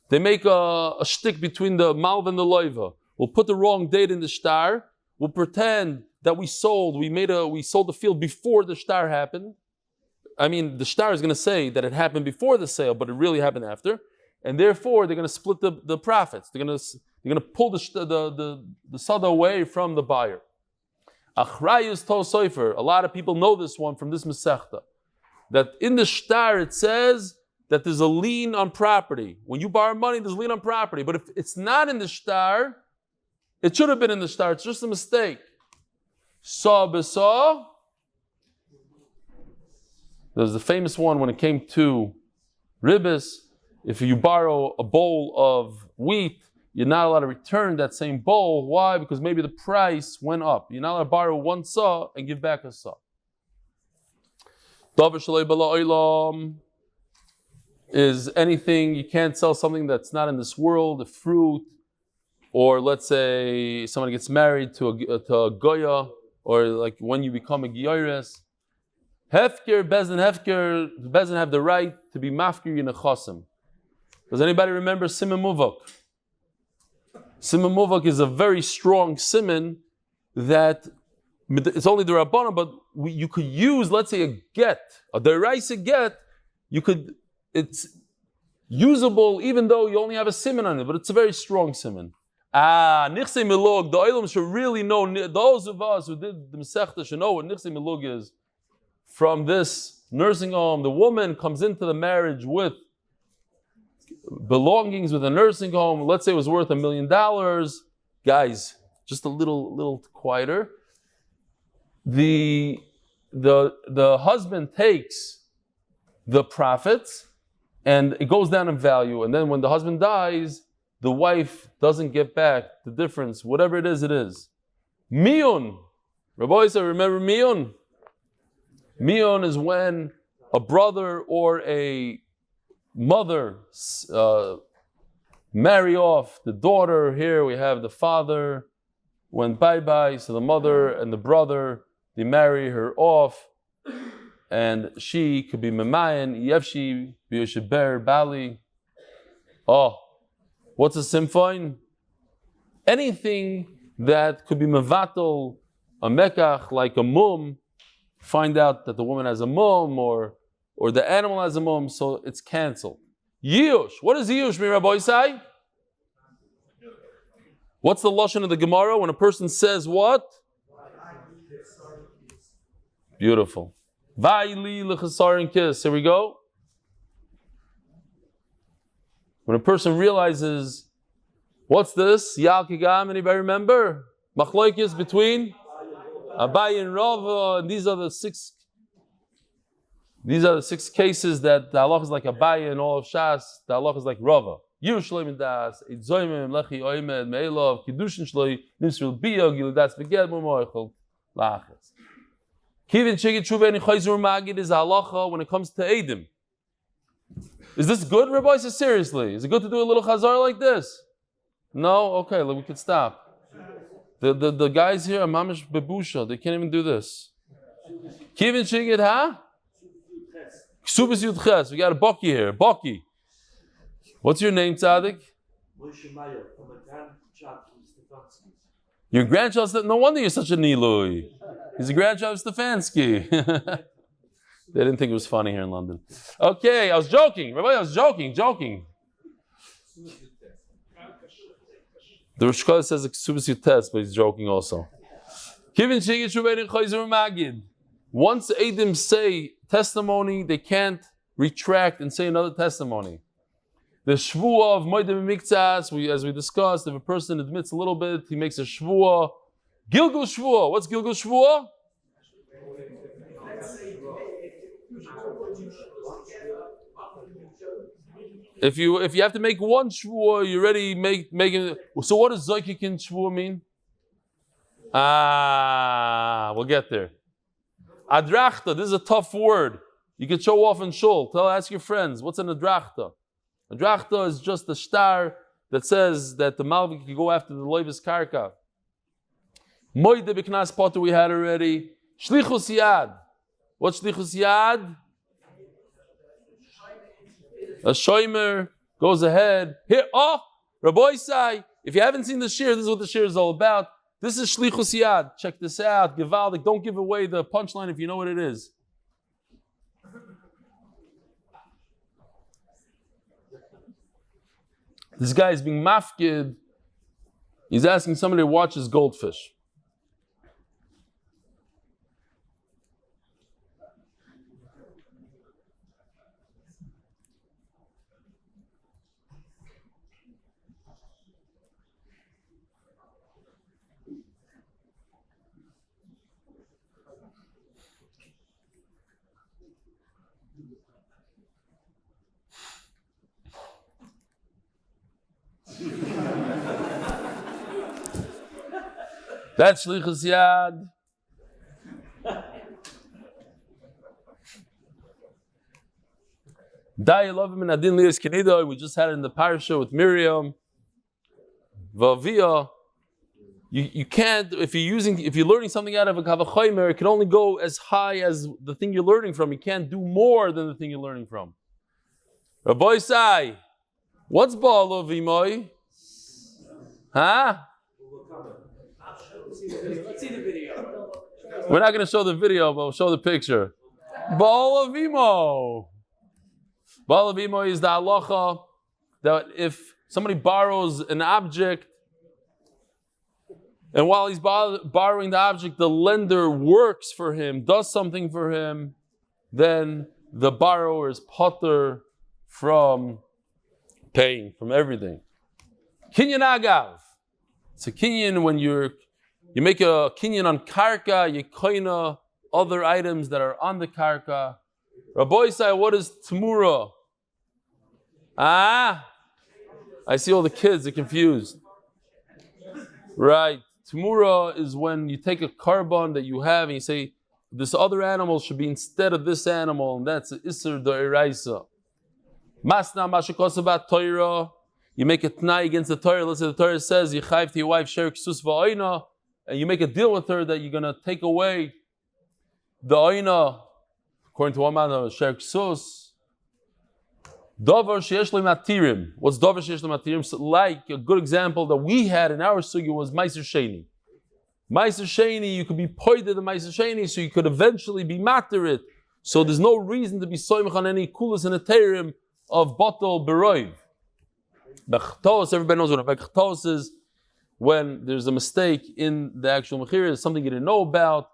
They make a shtick between the Malv and the Loiva. We'll put the wrong date in the shtar. We'll pretend that we sold the field before the shtar happened. I mean, the shtar is going to say that it happened before the sale, but it really happened after. And therefore, they're going to split the profits. They're going to pull the sada away from the buyer. Achrayus to soifer. A lot of people know this one from this Masechta. That in the shtar it says that there's a lien on property. When you borrow money, there's a lien on property. But if it's not in the shtar, it should have been in the shtar. It's just a mistake. Saw besaw. There's the famous one when it came to ribis. If you borrow a bowl of wheat, you're not allowed to return that same bowl. Why? Because maybe the price went up. You're not allowed to borrow one saw and give back a saw. Davar shalei bala olam is anything, you can't sell something that's not in this world, a fruit, or let's say somebody gets married to a goya, or like when you become a giyores. Hefker, bezin have the right to be mafkir yinechasim. Does anybody remember Siman Muvak? Siman Muvak is a very strong siman that it's only the Rabbana, but you could use, let's say, a get, a deraisa get, it's usable even though you only have a siman on it, but it's a very strong siman. Nichse Milug, the Olam should really know, those of us who did the Masechta should know what Nichse Milug is. From this nursing home, the woman comes into the marriage with belongings with a nursing home. Let's say it was worth $1 million. Guys, just a little quieter. The husband takes the profits and it goes down in value. And then when the husband dies, the wife doesn't get back the difference, whatever it is, it is. Miyun. Rabbi said, remember Miyun? Miyun is when a brother or a mother marry off the daughter. Here we have the father went bye-bye, so the mother and the brother, they marry her off, and she could be Memayan, Yevshi, Biyosheber, Bali. Oh, what's a simfon? Anything that could be Mevatel, a Mekach, like a mum, find out that the woman has a mum or the animal has a mum, so it's cancelled. Yush. What does Yush mean, Rabbi Isai? What's the lashon of the Gemara when a person says what? Beautiful. Vaili l'chasarin kiss. Here we go. When a person realizes, what's this? Yal kigam. Anybody remember? Machlokes between Abaye and Rava, and these are the six cases that the halach is like Abaye and all of Shas. The halach is like Rava. Yerushalayim das, Eitzoymim, Lechi Oymed, Me'elov, Kiddushin Shloi, Nimsril Biyo, Giludas Beged, Momoichel, Lachas. Kivin Shigit Shuva and Chayzur Magid is halacha when it comes to Eidim. Is this good, Rabbi? Says seriously. Is it good to do a little chazar like this? No? Okay, we could stop. The guys here are mamish bebusha. They can't even do this. Kivin Shigit, huh? Ksubis Yud Ches. We got a Baki here. Baki. What's your name, tzadik? Moshe Mayer, from a grandchild from Stefansky. Your grandchild? No wonder you're such a Nilui. He's a grandchild of Stefansky. They didn't think it was funny here in London. Okay, I was joking. Rabbi, I was joking. The Rosh Chodesh says Ksubis Yutes, but he's joking also. Once Eidim say testimony, they can't retract and say another testimony. The shvuah of Moed Miktsas, as we discussed, if a person admits a little bit, he makes a shvuah. Gilgul shvuah. What's Gilgul shvuah? If you have to make one shvuah, you're already making. So what does Zokikin shvuah mean? We'll get there. Adrachta. This is a tough word. You can show off in shul. Ask your friends. What's an adrachta? A drachta is just a star that says that the malvik can go after the loivis karka. Moide b'knas potter we had already. Shlichus yad. What's shlichus yad? A shomer goes ahead. Here, Rabbi Isai, if you haven't seen the shir, this is what the shir is all about. This is shlichus yad. Check this out. Givaldik. Don't give away the punchline if you know what it is. This guy is being mafkid. He's asking somebody to watch his goldfish. That's shlichus yad. We just had it in the parasha with Miriam. Vavia. You can't, if you're learning something out of a kavachomer, it can only go as high as the thing you're learning from. You can't do more than the thing you're learning from. Rabbi Sai, what's Baala v'imoi? Huh? Let's see the video. We're not going to show the video, but we'll show the picture. Baala v'imo. Baala v'imo is the halacha that if somebody borrows an object, and while he's borrowing the object, the lender works for him, does something for him, then the borrower is potter from paying, from everything. Kinyan agav. It's a kinyan when you make a kinyan on karka, you koina other items that are on the karka. Rabbi say, what is tamura? A I see all the kids are confused. Right. Tamura is when you take a carbon that you have and you say, this other animal should be instead of this animal, and that's Isser Da'iraisa. Masna Mashikosabat Torah. You make a t'nai against the Torah. Let's say the Torah says, Yichayv to your wife, Sher Ksus Va'oina, and you make a deal with her that you're going to take away the Oina, according to one man, Sher Ksus. Davar sheyesh le matirim. What's davar sheyesh le matirim? So like a good example that we had in our sugya was Meiser Sheni. Meiser Sheni, you could be poided the Meiser Sheni, so you could eventually be matir it. So there's no reason to be soymach on any kulas and aterim of bottle beroiv. Bechtos, everybody knows what a bechtos is. When there's a mistake in the actual mechira, something you didn't know about.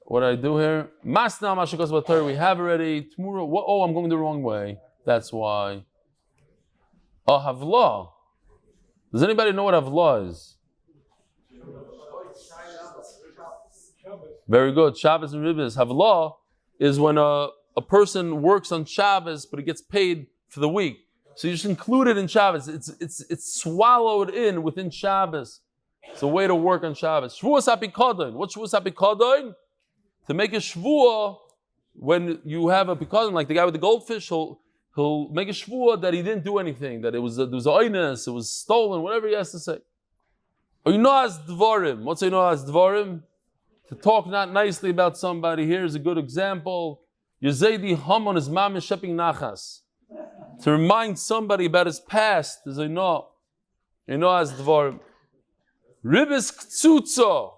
What do I do here? Masna Mashakos Batar, we have already. Tomorrow, oh, I'm going the wrong way. That's why. Oh, Havlah. Does anybody know what Havlah is? Very good. Shabbos and Ribbis. Havlah is when a person works on Shabbos, but he gets paid for the week. So you just include it in Shabbos. It's swallowed in within Shabbos. It's a way to work on Shabbos. Shvuas Apikadon. What's Shvuas Apikadon? To make a shvuah, when you have a pikadon, like the guy with the goldfish, he'll make a shvuah that he didn't do anything, that there was a oinus, it was stolen, whatever he has to say. Or you know as dvarim. What's you know as dvarim? To talk not nicely about somebody. Here's a good example. Yezedi hamon is mamish sheping nachas. To remind somebody about his past, as I know. You know as dvarim. Ribis ktsutzo.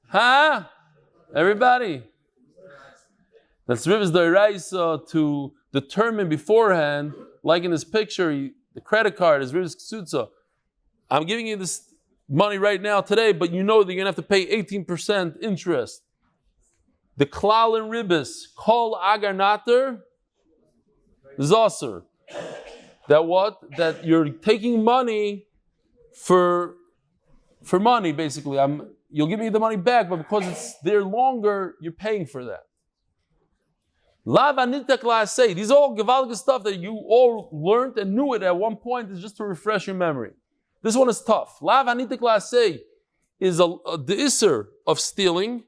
Huh? Everybody, that's Rivas Da'iraisa to determine beforehand, like in this picture, the credit card is Rivas Ksutza. I'm giving you this money right now today, but you know that you're going to have to pay 18% interest. The Klal and Ribis, Kol Agar Nater, Zasser. That what? That you're taking money for money, basically. You'll give me the money back, but because it's there longer, you're paying for that. These are all gewaldige stuff that you all learned and knew it at one point. Is just to refresh your memory. This one is tough. Lav hanitek la'aseh is the isser of stealing,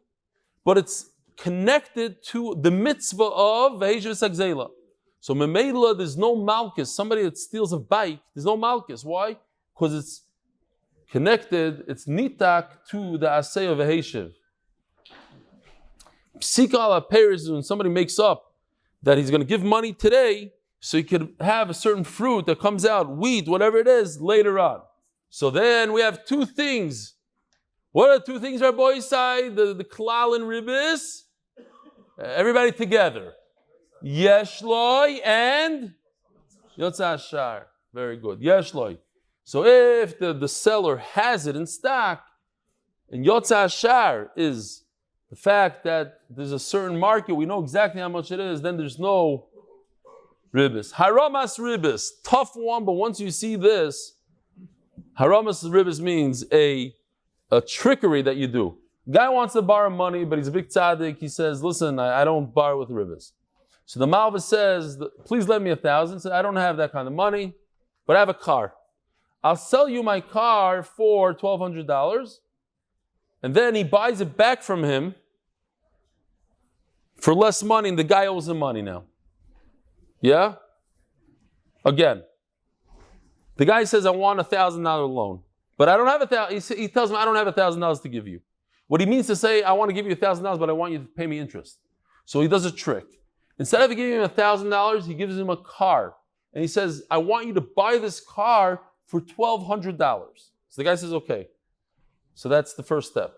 but it's connected to the mitzvah of v'heishes agzela. So memela, there's no malchus. Somebody that steals a bike, there's no malchus. Why? Because it's connected, it's nitak to the asay of a heishiv. Psika ala peris is when somebody makes up that he's going to give money today so he could have a certain fruit that comes out, wheat, whatever it is, later on. So then we have two things. What are the two things, our boys say? The klal and ribis. Everybody together. Yeshloi and Yotza Shar. Very good. Yeshloi. So if the seller has it in stock, and Yotza Shar is the fact that there's a certain market, we know exactly how much it is, then there's no ribis. Haramas ribis, tough one, but once you see this, haramas ribis means a trickery that you do. Guy wants to borrow money, but he's a big tzadik. He says, listen, I don't borrow with ribis. So the Malva says, please lend me 1,000. So I don't have that kind of money, but I have a car. I'll sell you my car for $1,200. And then he buys it back from him for less money, and the guy owes him money now. Yeah? Again. The guy says, I want a $1,000 loan. But I don't have $1,000. He tells him, I don't have $1,000 to give you. What he means to say, I want to give you $1,000, but I want you to pay me interest. So he does a trick. Instead of giving him $1,000, he gives him a car. And he says, I want you to buy this car for $1,200. So the guy says, okay. So that's the first step.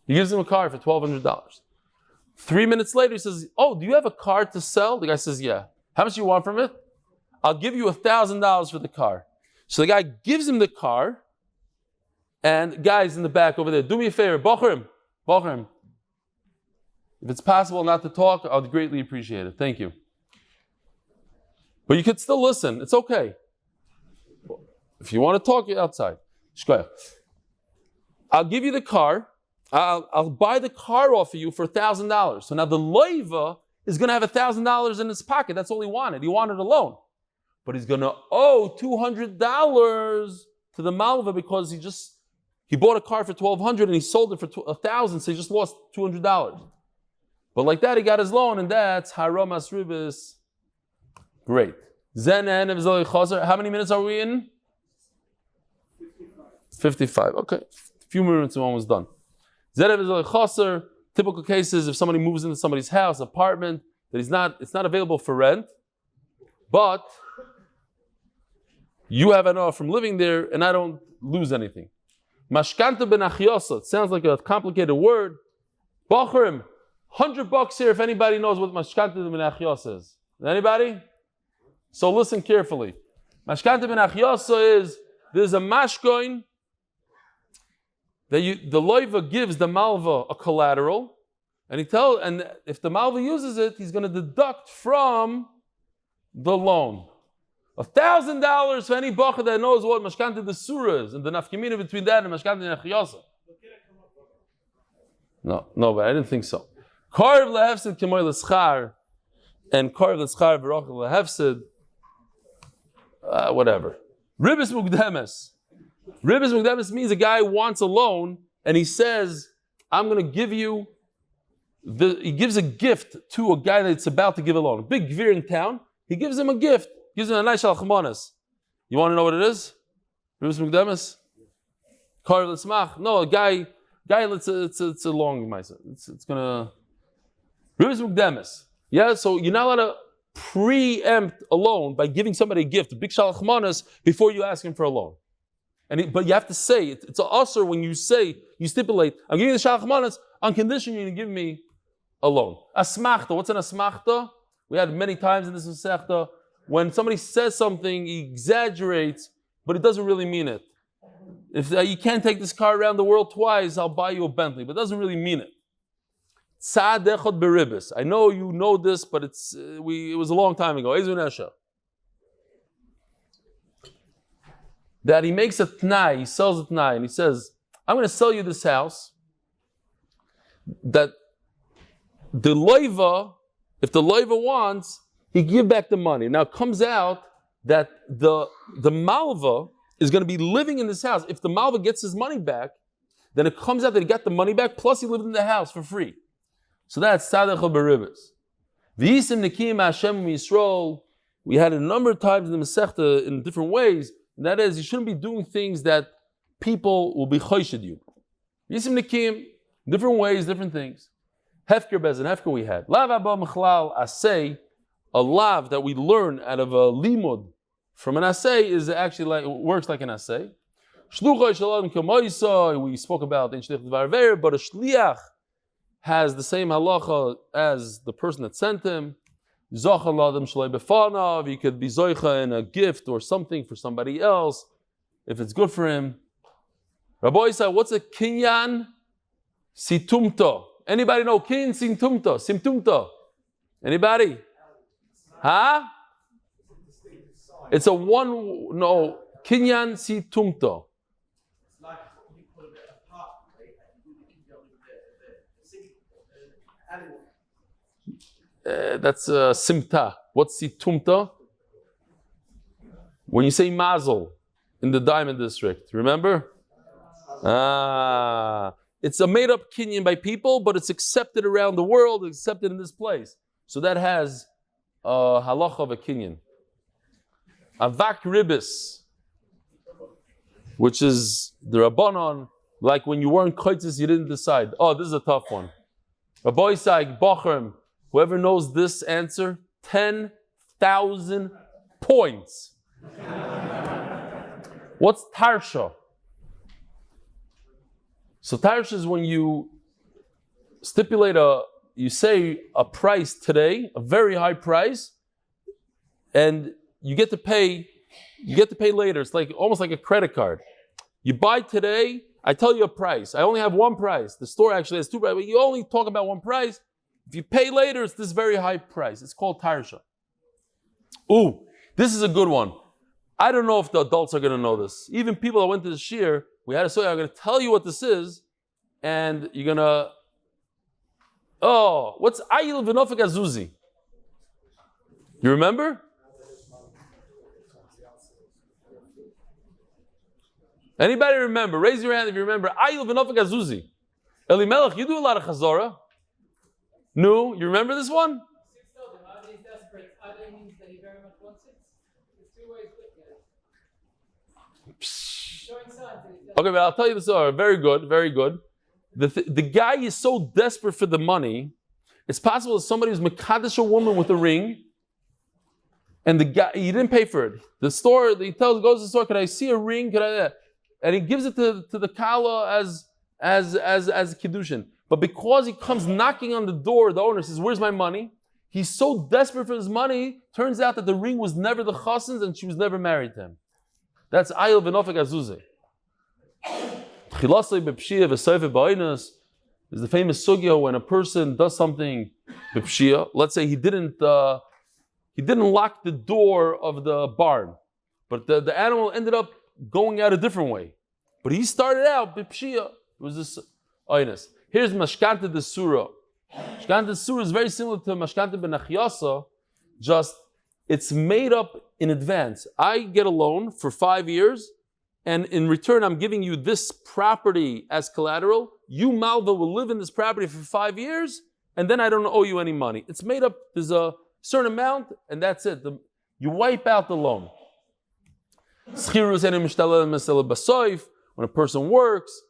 He gives him a car for $1,200. 3 minutes later, he says, oh, do you have a car to sell? The guy says, yeah. How much do you want from it? I'll give you $1,000 for the car. So the guy gives him the car, and guys in the back over there, do me a favor, Bochrim. If it's possible not to talk, I would greatly appreciate it. Thank you. But you could still listen. It's okay. If you want to talk, you're outside. Shkoyach. I'll give you the car. I'll buy the car off of you for $1,000. So now the loiva is going to have $1,000 in his pocket. That's all he wanted. He wanted a loan. but he's going to owe $200 to the malva because he bought a car for $1,200 and he sold it for $1,000, so he just lost $200. But like that, he got his loan, and that's haram asribis. Great. How many minutes are we in? 55. Okay. A few minutes and one was done. Typical cases if somebody moves into somebody's house, apartment, that it's not available for rent, but you have an offer from living there and I don't lose anything. Mashkanta ben achyosa. It sounds like a complicated word. Bachrim, $100 here if anybody knows what mashkanta ben achyosa is. Anybody? So listen carefully. Mashkanta ben achyosa is, there's a mashkoin that the loiva gives the malva a collateral, and if the malva uses it, he's going to deduct from the loan. $1,000 for any bacha that knows what mashkanta the surah is, and the nafkamina between that and mashkanta nechiyasa. No, but I didn't think so. Karv lehefsid kemoy l'schar, and karv l'schar v'roch lehefsid, whatever. Ribis mukdemes. Ribis mukdemes means a guy wants a loan, and he says, I'm going to give you, he gives a gift to a guy that's about to give a loan. A big gvir in town, he gives him a gift. Gives him a nice shalchmanas. You want to know what it is? Ribis mukdemes? Kar l'smach? No, a guy. It's a long ma'isa. It's gonna. Ribis mukdemes. Yeah, so you're not allowed to preempt a loan by giving somebody a gift, a big shalchmanas, before you ask him for a loan. But you have to say it's an usher when you stipulate. I'm giving you the shalchmanas on condition you're going to give me a loan. Asmachta. What's an asmachta? We had many times in this masechta. When somebody says something, he exaggerates, but it doesn't really mean it. If you can't take this car around the world twice, I'll buy you a Bentley, but it doesn't really mean it. Tzad echad beribis. I know you know this, but it was a long time ago. Ezun Esha. That he makes a t'nai, he sells a t'nai, and he says, I'm going to sell you this house. That the loiva, if the loiva wants, he give back the money. Now it comes out that the malva is going to be living in this house. If the malva gets his money back, then it comes out that he got the money back, plus he lived in the house for free. So that's tzadach beribis. V'isim nekim Hashem Yisrael. We had a number of times in the Masechta in different ways, and that is, you shouldn't be doing things that people will be choshid you. V'isim nekim, different ways, different things. Hefker bezin, hefker we had. Lav abba mechlal asay. A lav that we learn out of a limud from an assay is actually works like an assay. We spoke about in shliach dvar ver, but a shliach has the same halacha as the person that sent him. You could be zoicha in a gift or something for somebody else if it's good for him. Rabbi said, what's a kinyan situmto? Anybody know kin simtumto? Anybody? Huh? It's a kinyan si tumto. Like you put it apart, and you can go with the animal. That's simta. What's si tumta? When you say mazel in the diamond district, remember? It's a made-up kinyan by people, but it's accepted around the world, accepted in this place. So that has halacha of a kinyan. Avak ribis, which is the rabbanon, like when you weren't koitzis, you didn't decide. Oh, this is a tough one. Rabbi Isaac, Bachrim, whoever knows this answer, 10,000 points. What's tarsha? So tarsha is when you stipulate you say a price today, a very high price, and you get to pay later. It's like almost like a credit card. You buy today, I tell you a price. I only have one price. The store actually has two prices, but you only talk about one price. If you pay later, it's this very high price. It's called tarsha. Ooh, this is a good one. I don't know if the adults are going to know this. Even people that went to the shir, we had a story. I'm going to tell you what this is, and you're going to. Oh, what's Ayil V'Nofek Azuzi? You remember? Anybody remember? Raise your hand if you remember. Ayil v'nofek azuzi. Elimelech, you do a lot of chazorah. No, you remember this one? Are they desperate? Are they means that he very much wants it? There's two ways to look at it. Showing signs that he's desperate. Okay, but I'll tell you this. Very good, very good. The guy is so desperate for the money. It's possible that somebody was mekadesh a woman with a ring, and the guy, he didn't pay for it. The store, he goes to the store, can I see a ring? And he gives it to the kala as kiddushin. But because he comes knocking on the door, the owner says, "Where's my money?" He's so desperate for his money. Turns out that the ring was never the chassan's and she was never married to him. That's ayil v'nofek azuzeh. Chilasei b'pshia v'soife ba'inus is the famous sugya when a person does something b'pshia. Let's say he didn't lock the door of the barn, but the animal ended up going out a different way. But he started out b'pshia. It was this oinus. Here's mashkanta de surah. Mashkanta de surah is very similar to mashkanta ben achyasa, just it's made up in advance. I get a loan for 5 years, and in return I'm giving you this property as collateral. You, Malva, will live in this property for 5 years, and then I don't owe you any money. It's made up, there's a certain amount, and that's it. You wipe out the loan. When a person works,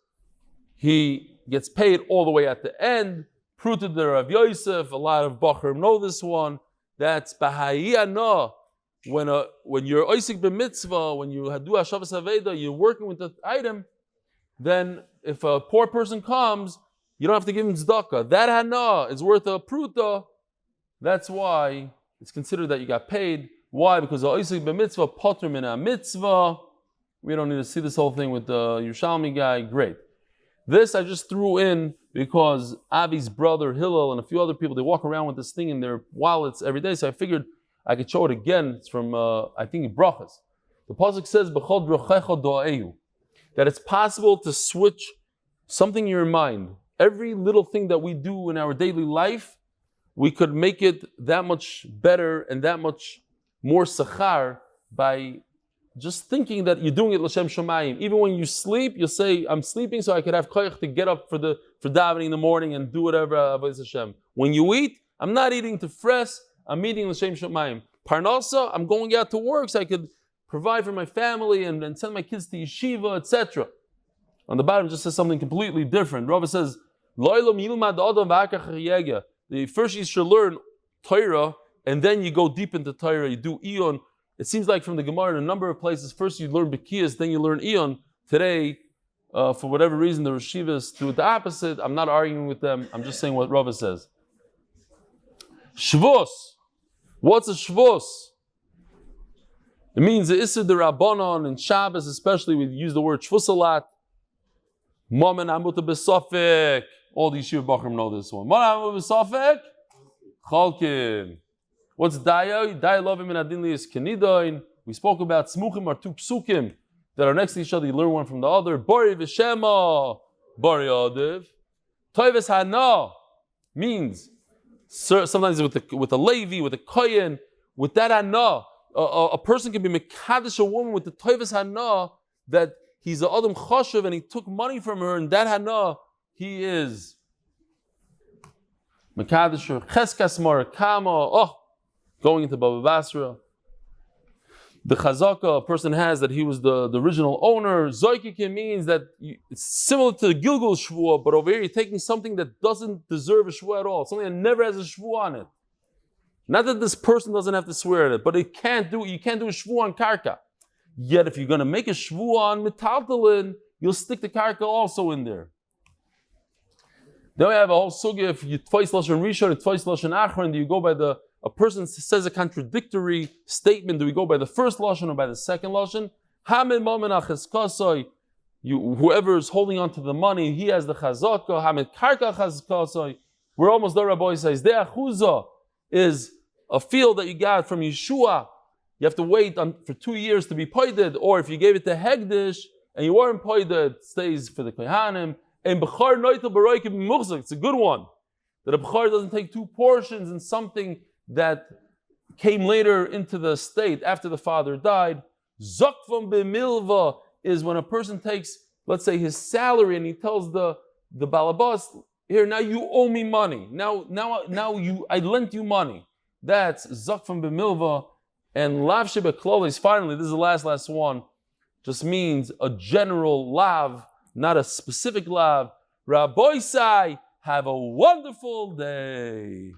he gets paid all the way at the end. Pruta de Rav Yosef, a lot of Bachrim know this one. That's Baha'iyana. When you're Oisik b'mitzvah, when you do Hashavas Haveda, you're working with the item, then if a poor person comes, you don't have to give him tzedakah. That hana is worth a pruta. That's why it's considered that you got paid. Why? Because Oisik b'mitzvah, potter min mitzvah. We don't need to see this whole thing with the Yerushalmi guy. Great. This I just threw in because Avi's brother Hillel and a few other people, they walk around with this thing in their wallets every day. So I figured I could show it again. It's from, I think, Brachas. The pasuk says, "B'chol drochecha do'ehu," that it's possible to switch something in your mind. Every little thing that we do in our daily life, we could make it that much better and that much more sachar by just thinking that you're doing it l'shem shamayim. Even when you sleep, you'll say, "I'm sleeping so I could have koyach to get up for davening in the morning and do whatever avodas Hashem." When you eat, I'm not eating to fress. I'm eating l'shem shamayim. Parnasa, I'm going out to work so I could provide for my family and send my kids to yeshiva, etc. On the bottom, it just says something completely different. Rava says, "Lo'elam yilmad adam v'akach yega." The first you should learn torah, and then you go deep into torah. You do ion. It seems like from the Gemara in a number of places, first you learn Bekiyas, then you learn Eon. Today, for whatever reason, the Rishivas do it the opposite. I'm not arguing with them. I'm just saying what Rava says. Shvus. What's a Shvus? It means the Isser de Rabbanon and Shabbos, especially, we use the word Shvus a lot. Momen Amud Beis. All these Yeshiva Bachrim know this one. Momen Amud Beis. Chalkin. What's Daya? Daya lovim in adin liyis kenidain. We spoke about smuchim are two psukim that are next to each other. You learn one from the other. Bori v'shema, bori adiv. Toives hana means sometimes with a Levi, with a kohen, with that hana, a person can be mekadesh a woman with the toives hana that he's a adam choshev and he took money from her, and that hana he is mekadesh her cheskas marakama. Oh. Going into Bava Basra, the chazaka a person has that he was the original owner. Zoikike means that it's similar to the Gilgul Shvuah, but over here you're taking something that doesn't deserve a Shvuah at all, something that never has a Shvuah on it. Not that this person doesn't have to swear at it, but you can't do a Shvuah on Karka. Yet if you're going to make a Shvuah on Metaltalin, you'll stick the Karka also in there. Then we have a whole sugya, if you twice Lashon Rishon and twice Lashon Achron, do you go by a person says a contradictory statement, do we go by the first Lashon or by the second Lashon? Hamid Momen Acheskasoi, whoever is holding on to the money, he has the Chazaka. Hamid Karka Chazkasoi. We're almost there, Rabbi says. The Achuzah is a field that you got from Yeshua. You have to wait for 2 years to be poided, or if you gave it to Hegdish and you weren't poided, it stays for the Kohanim. And Bechar Noitel Baroikim Muchzak, it's a good one. That a Bechar doesn't take 2 portions in something that came later into the state after the father died. Zokvam b'milva, is when a person takes, let's say, his salary and he tells the balabas, here, now you owe me money. Now I lent you money. That's zak from b'milva. And lav shebeklolis, finally, this is the last one, just means a general lav, not a specific lav. Rabbi Sai, have a wonderful day.